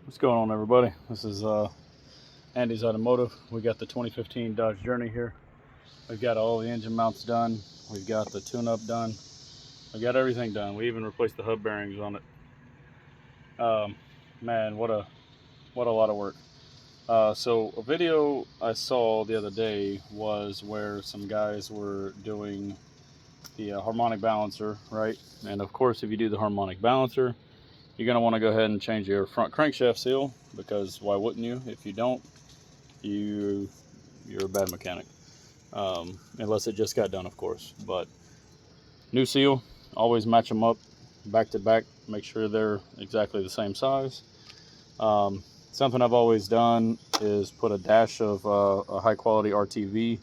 What's going on, everybody? This is Andy's Automotive. We got the 2015 Dodge Journey here. We've got all the engine mounts done. We've got the tune-up done. We got everything done. We even replaced the hub bearings on it. Man, what a lot of work. So a video I saw the other day was where some guys were doing the harmonic balancer, right? And of course, if you do the harmonic balancer, you're going to want to go ahead and change your front crankshaft seal, because why wouldn't you? If you don't, you're a bad mechanic, unless it just got done, of course. But new seal, always match them up back to back, make sure they're exactly the same size. Something I've always done is put a dash of a high quality RTV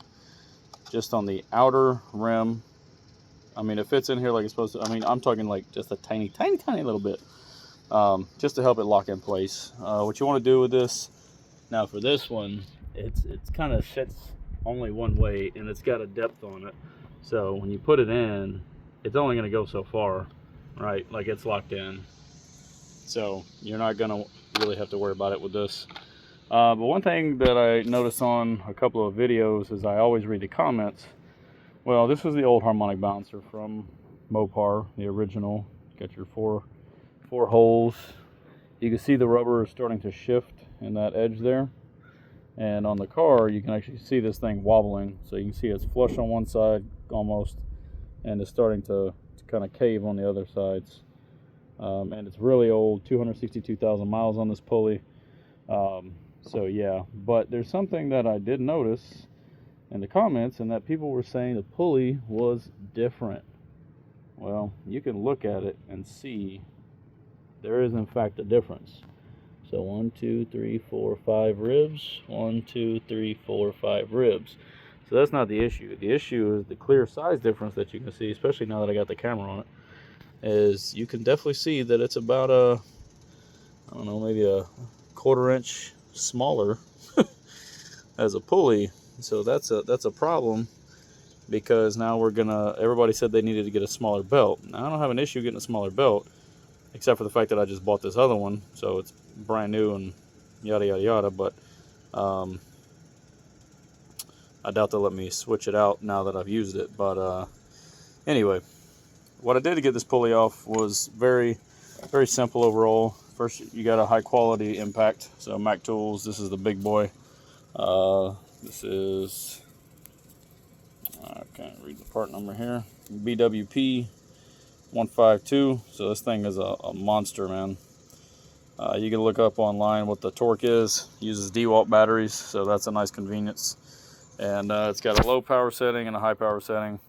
just on the outer rim. I mean, it fits in here like it's supposed to. I mean, I'm talking like just a tiny little bit, just to help it lock in place. What you want to do with this, now for this one, it's kind of sits only one way, and it's got a depth on it. So when you put it in, it's only going to go so far, right? Like, it's locked in. So you're not going to really have to worry about it with this. But one thing that I noticed on a couple of videos is I always read the comments. Well, this was the old harmonic balancer from Mopar, the original. Got your four holes. You can see the rubber is starting to shift in that edge there. And on the car, you can actually see this thing wobbling. So you can see it's flush on one side almost, and it's starting to kind of cave on the other sides. And it's really old, 262,000 miles on this pulley. So yeah, but there's something that I did notice in the comments, and that people were saying the pulley was different. Well, you can look at it and see there is in fact a difference. So 1, 2, 3, 4, 5 ribs. 1, 2, 3, 4, 5 ribs. So that's not the issue. The issue is the clear size difference that you can see, especially now that I got the camera on it. Is you can definitely see that it's about I don't know, maybe a 1/4 inch smaller as a pulley. So that's a problem, because now everybody said they needed to get a smaller belt. Now, I don't have an issue getting a smaller belt, except for the fact that I just bought this other one, so it's brand new and yada yada yada. But I doubt they'll let me switch it out now that I've used it. But anyway, what I did to get this pulley off was very simple overall. First, you got a high quality impact, so Mac Tools. This is the big boy. This is, I can't read the part number here, BWP 152. So this thing is a monster, man. You can look up online what the torque is. It uses DeWalt batteries, so that's a nice convenience. And it's got a low power setting and a high power setting.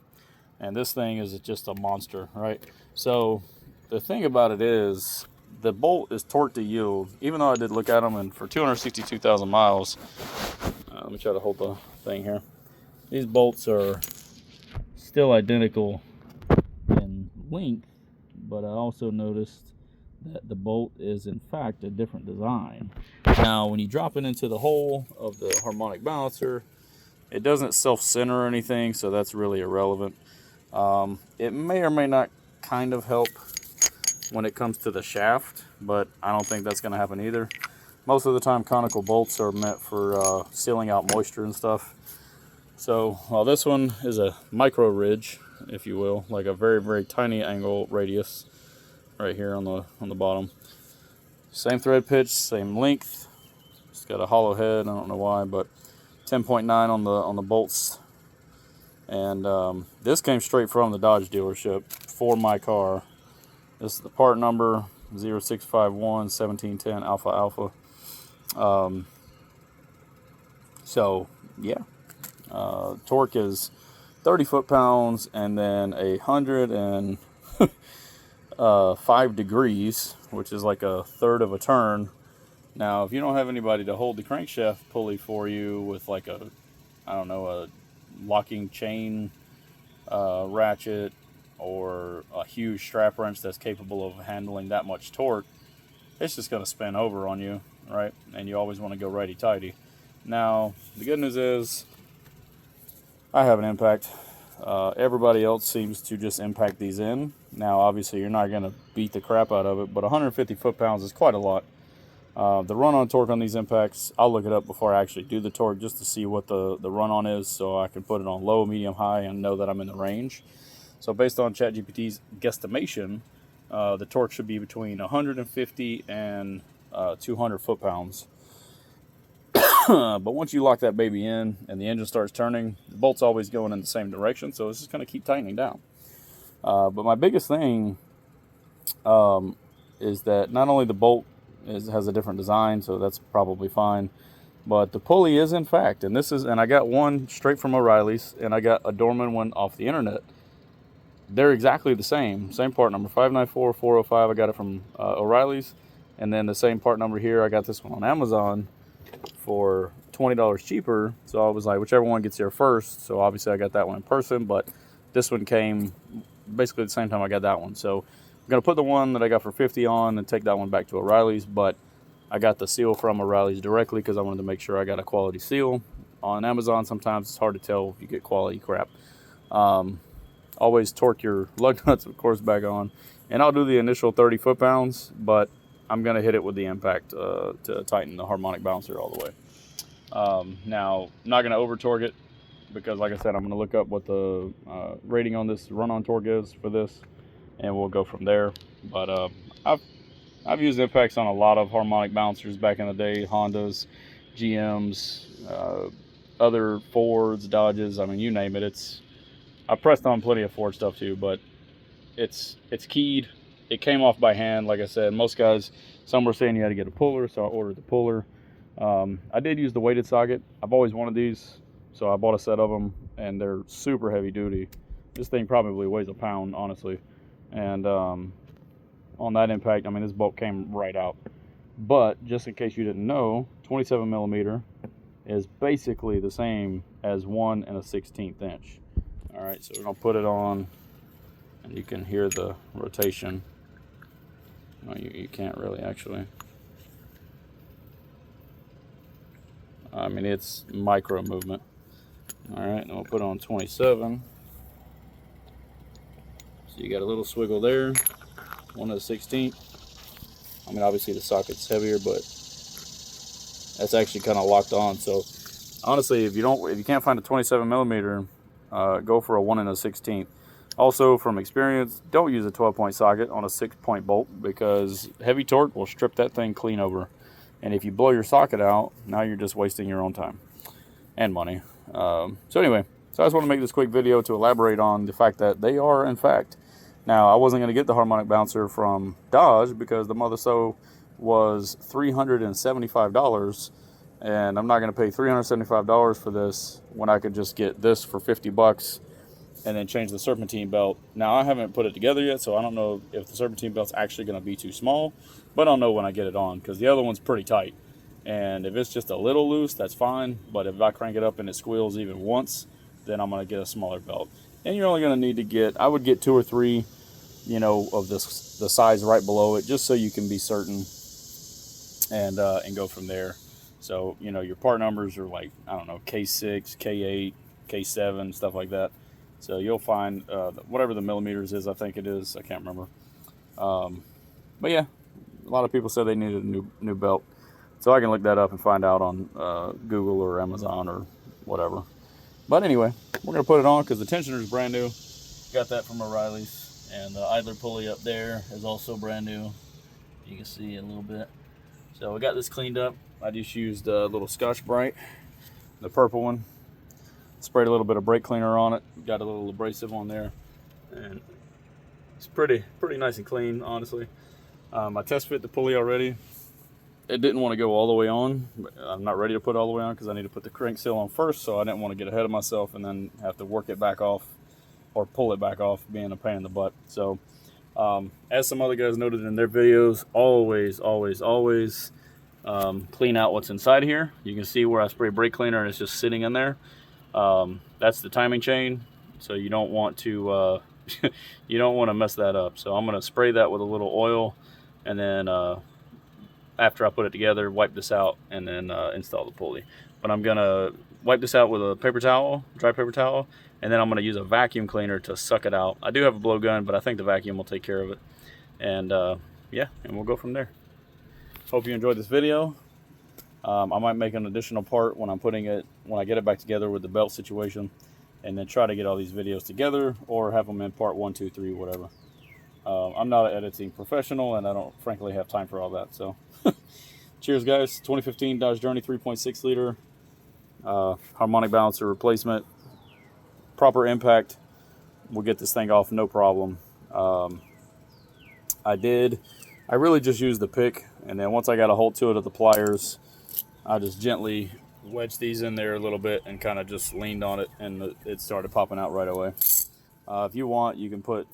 And this thing is just a monster, right? So the thing about it is, the bolt is torque to yield. Even though I did look at them, and for 262,000 miles, let me try to hold the thing here. These bolts are still identical in length, but I also noticed that the bolt is in fact a different design. Now, when you drop it into the hole of the harmonic balancer, it doesn't self-center or anything, so that's really irrelevant. It may or may not kind of help when it comes to the shaft, but I don't think that's going to happen either. Most of the time, conical bolts are meant for sealing out moisture and stuff. So, while this one is a micro ridge, if you will, like a very tiny angle radius right here on the bottom. Same thread pitch, same length. It's got a hollow head. I don't know why, but 10.9 on the bolts. And this came straight from the Dodge dealership for my car. This is the part number 0651 1710 Alpha Alpha. So yeah, torque is 30 foot-pounds, and then 105 degrees, which is like a third of a turn. Now, if you don't have anybody to hold the crankshaft pulley for you with like a locking chain ratchet, or a huge strap wrench that's capable of handling that much torque, it's just going to spin over on you, right? And you always want to go righty-tighty. Now, the good news is I have an impact. Everybody else seems to just impact these in. Now, obviously, you're not going to beat the crap out of it, but 150 foot-pounds is quite a lot. The run-on torque on these impacts, I'll look it up before I actually do the torque just to see what the run-on is, so I can put it on low, medium, high, and know that I'm in the range. So based on ChatGPT's guesstimation, the torque should be between 150 and 200 foot-pounds. But once you lock that baby in and the engine starts turning, the bolt's always going in the same direction, so it's just going to keep tightening down. But my biggest thing is that not only the bolt has a different design, so that's probably fine, but the pulley is in fact, and I got one straight from O'Reilly's, and I got a Dorman one off the internet. They're exactly the same part number, 594405. I got it from O'Reilly's, and then the same part number here. I got this one on Amazon for $20 cheaper, so I was like, whichever one gets here first. So obviously I got that one in person, but this one came basically the same time I got that one. So I'm gonna put the one that I got for $50 on and take that one back to O'Reilly's, but I got the seal from O'Reilly's directly because I wanted to make sure I got a quality seal. On Amazon, sometimes it's hard to tell if you get quality crap. Always torque your lug nuts, of course, back on, and I'll do the initial 30 foot-pounds, but I'm going to hit it with the impact to tighten the harmonic balancer all the way. Now, I'm not going to over-torque it because, like I said, I'm going to look up what the rating on this run-on torque is for this, and we'll go from there. But I've used impacts on a lot of harmonic balancers back in the day, Hondas, GMs, other Fords, Dodges. I mean, you name it. I pressed on plenty of Ford stuff too, but it's keyed. It came off by hand, like I said. Most guys, some were saying you had to get a puller, so I ordered the puller. I did use the weighted socket. I've always wanted these, so I bought a set of them, and they're super heavy duty. This thing probably weighs a pound, honestly. And on that impact, I mean, this bolt came right out. But just in case you didn't know, 27 millimeter is basically the same as 1 1/16 inch. All right, so we're gonna put it on, and you can hear the rotation. Well, you can't really actually. I mean, it's micro movement. All right, then we'll put it on 27. So you got a little swiggle there, 1 1/16. I mean, obviously the socket's heavier, but that's actually kind of locked on. So honestly, if you can't find a 27 millimeter, go for a 1 1/16. Also, from experience, don't use a 12-point socket on a 6-point bolt because heavy torque will strip that thing clean over. And if you blow your socket out, now you're just wasting your own time and money. So anyway, so I just want to make this quick video to elaborate on the fact that they are, in fact. Now, I wasn't going to get the harmonic bouncer from Dodge because the mother so was $375. And I'm not going to pay $375 for this when I could just get this for 50 bucks and then change the serpentine belt. Now, I haven't put it together yet, so I don't know if the serpentine belt's actually going to be too small, but I'll know when I get it on because the other one's pretty tight. And if it's just a little loose, that's fine. But if I crank it up and it squeals even once, then I'm going to get a smaller belt. And you're only going to need to get, I would get 2 or 3, you know, of the size right below it, just so you can be certain and go from there. So, you know, your part numbers are like, I don't know, K6, K8, K7, stuff like that. So you'll find whatever the millimeters is, I think it is. I can't remember. But yeah, a lot of people said they needed a new belt. So I can look that up and find out on Google or Amazon or whatever. But anyway, we're going to put it on because the tensioner is brand new. Got that from O'Reilly's. And the idler pulley up there is also brand new. You can see a little bit. So we got this cleaned up. I just used a little Scotch-Brite, the purple one. Sprayed a little bit of brake cleaner on it. Got a little abrasive on there. And it's pretty nice and clean, honestly. I test fit the pulley already. It didn't want to go all the way on. But I'm not ready to put it all the way on because I need to put the crank seal on first, so I didn't want to get ahead of myself and then have to work it back off or pull it back off, being a pain in the butt. So as some other guys noted in their videos, always clean out what's inside here. You can see where I spray brake cleaner and it's just sitting in there. That's the timing chain, so you don't want to you don't want to mess that up. So I'm going to spray that with a little oil, and then after I put it together, wipe this out and then install the pulley. But I'm going to wipe this out with a paper towel, dry paper towel, and then I'm going to use a vacuum cleaner to suck it out. I do have a blowgun, but I think the vacuum will take care of it. And yeah, and we'll go from there. hope you enjoyed this video. I might make an additional part when I get it back together with the belt situation, and then try to get all these videos together, or have them in part 1, 2, 3, whatever. I'm not an editing professional, and I don't frankly have time for all that. So cheers, guys. 2015 Dodge Journey 3.6 liter harmonic balancer replacement, proper impact. We'll get this thing off no problem. I really just used the pick, and then once I got a hold to it of the pliers, I just gently wedged these in there a little bit and kind of just leaned on it, and it started popping out right away. If you want, you can put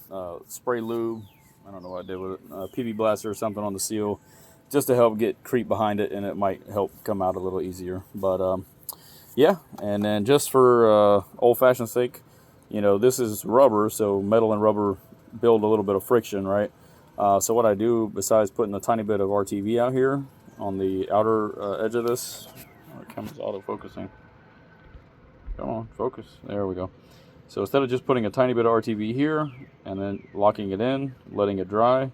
spray lube, I don't know what I did with it, PV blaster or something on the seal, just to help get creep behind it, and it might help come out a little easier. But yeah, and then just for old-fashioned sake, you know, this is rubber, so metal and rubber build a little bit of friction, right? So what I do, besides putting a tiny bit of RTV out here on the outer edge of this, the camera's auto-focusing. Come on, focus. There we go. So instead of just putting a tiny bit of RTV here and then locking it in, letting it dry,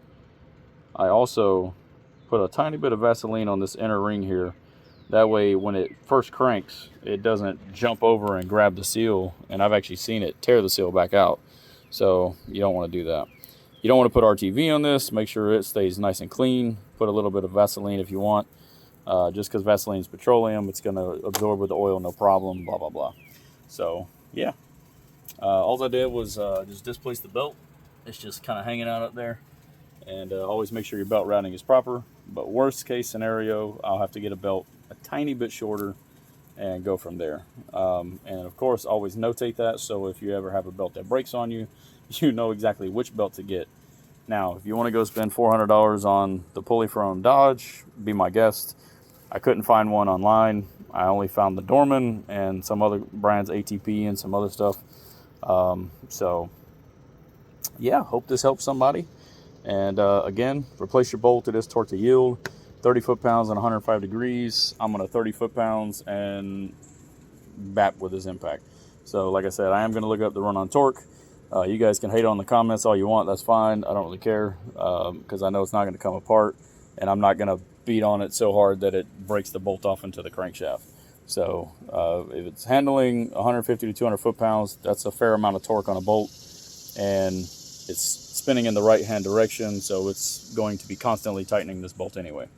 I also put a tiny bit of Vaseline on this inner ring here. That way, when it first cranks, it doesn't jump over and grab the seal, and I've actually seen it tear the seal back out. So you don't want to do that. You don't want to put RTV on this. Make sure it stays nice and clean. Put a little bit of Vaseline if you want. Just because Vaseline is petroleum, it's going to absorb with the oil, no problem, blah, blah, blah. So, yeah. All I did was just displace the belt. It's just kind of hanging out up there. And always make sure your belt routing is proper. But worst case scenario, I'll have to get a belt a tiny bit shorter and go from there. And of course, always notate that. So if you ever have a belt that breaks on you, you know exactly which belt to get. Now, if you want to go spend $400 on the pulley from Dodge, be my guest. I couldn't find one online. I only found the Dorman and some other brands, ATP and some other stuff. So yeah, hope this helps somebody. And again, replace your bolt. It is torque to yield, 30 foot-pounds and 105 degrees. I'm going to 30 foot-pounds and bap with this impact. So like I said, I am going to look up the run-on torque. You guys can hate on the comments all you want. That's fine. I don't really care because I know it's not going to come apart, and I'm not going to beat on it so hard that it breaks the bolt off into the crankshaft. So if it's handling 150 to 200 foot-pounds, that's a fair amount of torque on a bolt, and it's spinning in the right-hand direction, so it's going to be constantly tightening this bolt anyway.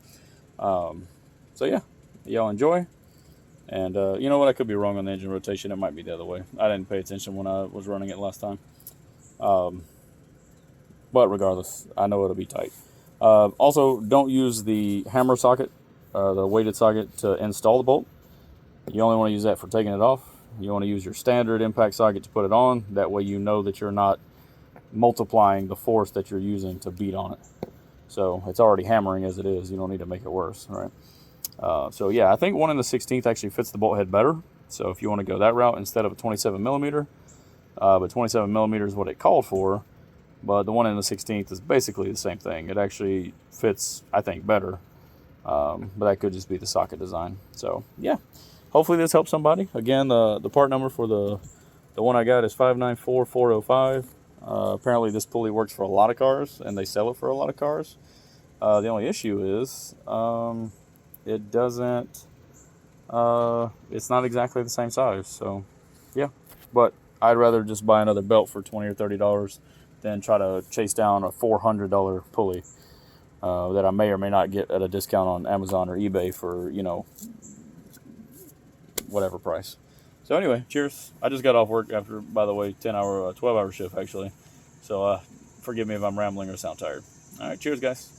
So yeah, y'all enjoy. And you know what, I could be wrong on the engine rotation. It might be the other way. I didn't pay attention when I was running it last time. But regardless, I know it'll be tight. Also, don't use the hammer socket, the weighted socket, to install the bolt. You only want to use that for taking it off. You want to use your standard impact socket to put it on. That way you know that you're not multiplying the force that you're using to beat on it. So it's already hammering as it is. You don't need to make it worse, right? So yeah, I think 1 1/16 actually fits the bolt head better. So if you want to go that route instead of a 27 millimeter, but 27 millimeter is what it called for. But the 1 1/16 is basically the same thing. It actually fits, I think, better. But that could just be the socket design. So yeah, hopefully this helps somebody. Again, the part number for the one I got is 594405. Apparently this pulley works for a lot of cars, and they sell it for a lot of cars. The only issue is it doesn't, it's not exactly the same size. So yeah, but I'd rather just buy another belt for $20 or $30 than try to chase down a $400 pulley that I may or may not get at a discount on Amazon or eBay for, you know, whatever price. So anyway, cheers. I just got off work after, by the way, 12-hour shift actually. So forgive me if I'm rambling or sound tired. All right, cheers, guys.